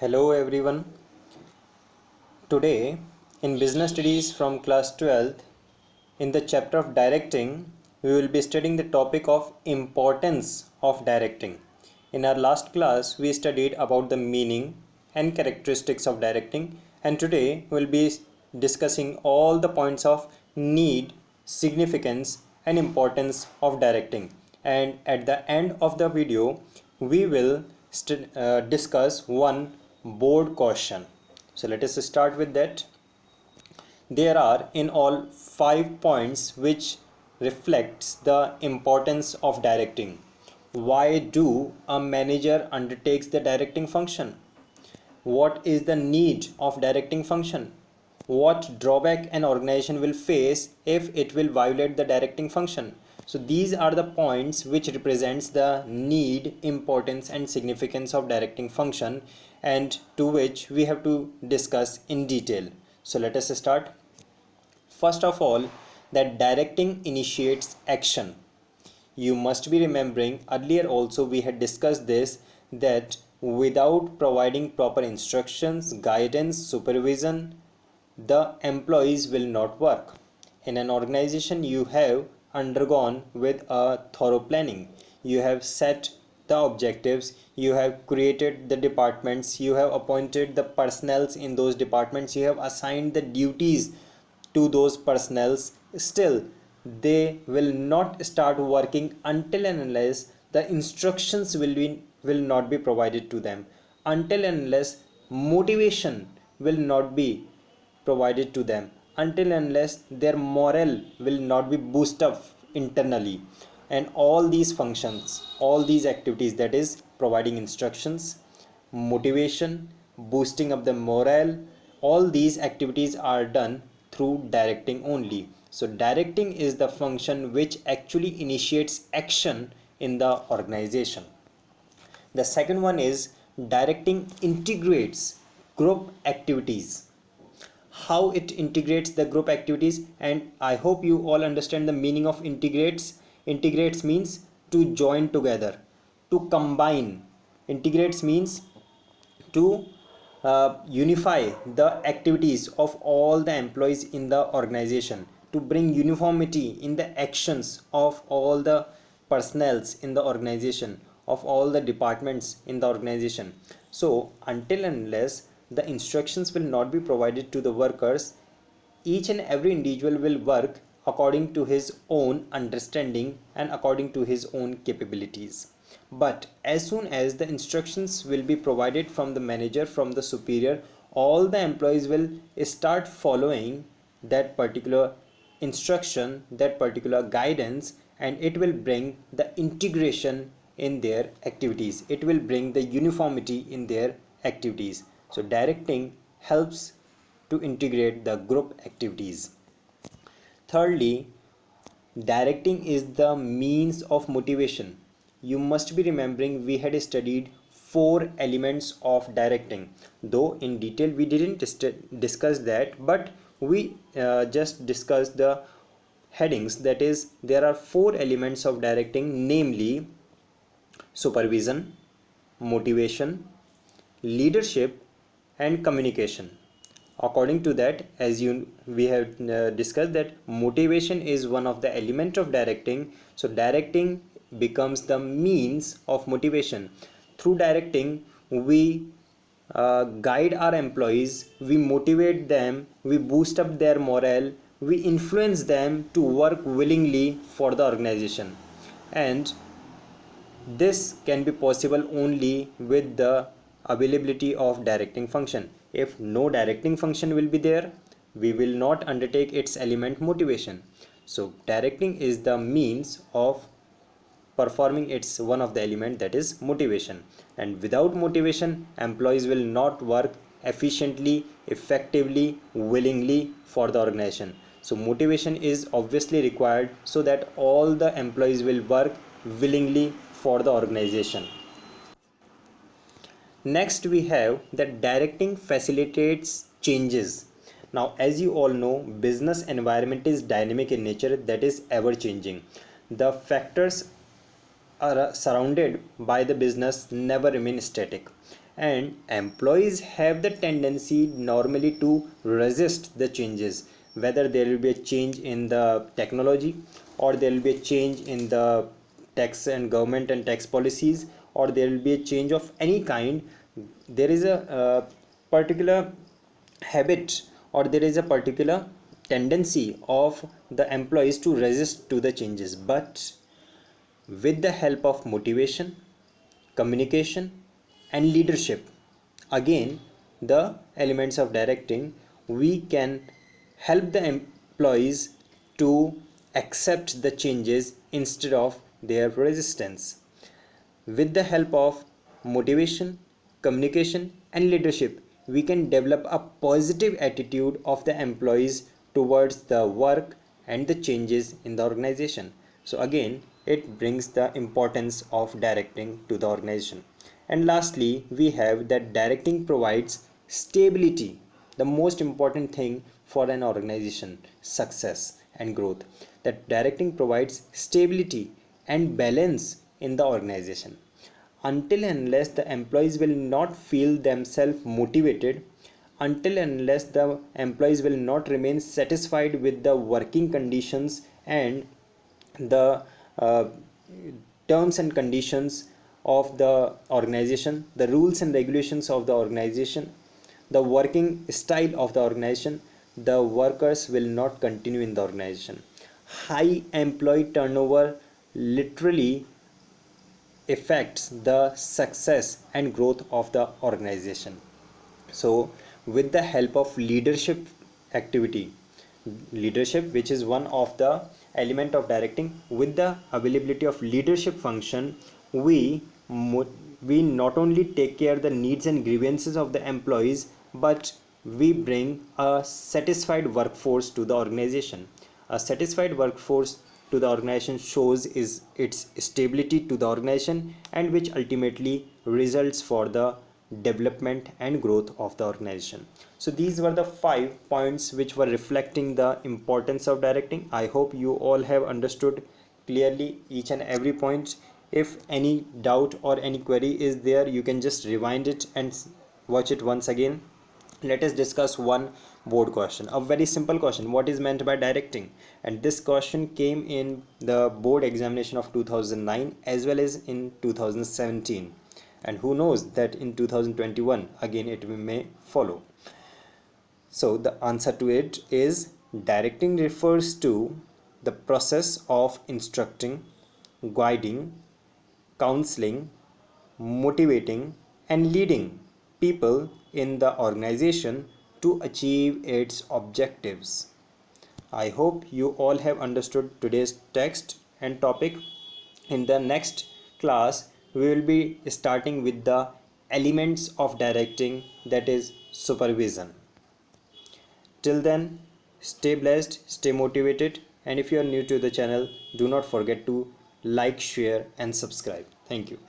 Hello everyone. Today in Business Studies from class 12th, in the chapter of directing, we will be studying the topic of importance of directing. In our last class, we studied about the meaning and characteristics of directing, and today we will be discussing all the points of need, significance, and importance of directing. And at the end of the video, we will discuss one board question. So let us start with that. There are in all 5 points which reflects the importance of directing. Why do a manager undertakes the directing function? What is the need of directing function? What drawback an organization will face if it will violate the directing function? So these are the points which represents the need, importance and significance of directing function, and to which we have to discuss in detail. So let us start. First of all, that directing initiates action. You must be remembering earlier also we had discussed this, that without providing proper instructions, guidance, supervision, the employees will not work. In an organization, you have undergone with a thorough planning. You have set the objectives, you have created the departments, you have appointed the personnels in those departments, you have assigned the duties to those personnels. Still they will not start working until and unless the instructions will not be provided to them, until and unless motivation will not be provided to them, until and unless their morale will not be boosted up internally. And all these functions, all these activities, that is providing instructions, motivation, boosting up the morale, all these activities are done through directing only. So directing is the function which actually initiates action in the organization. The second one is directing integrates group activities. How it integrates the group activities, and I hope you all understand the meaning of integrates. Integrates means to join together, to combine. Integrates means to unify the activities of all the employees in the organization, to bring uniformity in the actions of all the personnels in the organization, of all the departments in the organization. So until and unless the instructions will not be provided to the workers, each and every individual will work according to his own understanding and according to his own capabilities. But as soon as the instructions will be provided from the manager, from the superior, all the employees will start following that particular instruction, that particular guidance, and it will bring the integration in their activities. It will bring the uniformity in their activities. So directing helps to integrate the group activities. Thirdly, directing is the means of motivation. You must be remembering we had studied 4 elements of directing. Though in detail we didn't discuss that, but we just discussed the headings. That is, there are 4 elements of directing, namely supervision, motivation, leadership, and communication. According to that, as we have discussed that motivation is one of the element of directing. So directing becomes the means of motivation. Through directing, we guide our employees, we motivate them, we boost up their morale, we influence them to work willingly for the organization. And this can be possible only with the availability of directing function. If no directing function will be there, we will not undertake its element motivation. So directing is the means of performing its one of the element, that is motivation. And without motivation, employees will not work efficiently, effectively, willingly for the organization. So motivation is obviously required so that all the employees will work willingly for the organization. Next, we have that directing facilitates changes. Now, as you all know, business environment is dynamic in nature, that is ever changing. The factors are surrounded by the business never remain static, and employees have the tendency normally to resist the changes, whether there will be a change in the technology, or there will be a change in the tax and government and tax policies, or there will be a change of any kind. There is a particular habit, or there is a particular tendency of the employees to resist to the changes. But with the help of motivation, communication, and leadership, again the elements of directing, we can help the employees to accept the changes instead of their resistance. With the help of motivation, communication, and leadership, we can develop a positive attitude of the employees towards the work and the changes in the organization. So, again, it brings the importance of directing to the organization. And lastly, we have that directing provides stability, the most important thing for an organization success and growth. That directing provides stability and balance in the organization. Until and unless the employees will not feel themselves motivated, until and unless the employees will not remain satisfied with the working conditions and the uh, terms and conditions of the organization, the rules and regulations of the organization, the working style of the organization, the workers will not continue in the organization. High employee turnover literally affects the success and growth of the organization. So, with the help of leadership activity, leadership, which is one of the element of directing, with the availability of leadership function, we we not only take care the needs and grievances of the employees, but we bring a satisfied workforce to the organization. A satisfied workforce to the organization shows is its stability to the organization, and which ultimately results for the development and growth of the organization. So these were the 5 points which were reflecting the importance of directing. I hope you all have understood clearly each and every point. If any doubt or any query is there, you can just rewind it and watch it once again. Let us discuss one board question, a very simple question: what is meant by directing? And this question came in the board examination of 2009 as well as in 2017, and who knows that in 2021 again it may follow. So the answer to it is, directing refers to the process of instructing, guiding, counseling, motivating, and leading people in the organization to achieve its objectives. I hope you all have understood today's text and topic. In the next class, we will be starting with the elements of directing, that is supervision. Till then, stay blessed, stay motivated, and if you are new to the channel, do not forget to like, share, and subscribe. Thank you.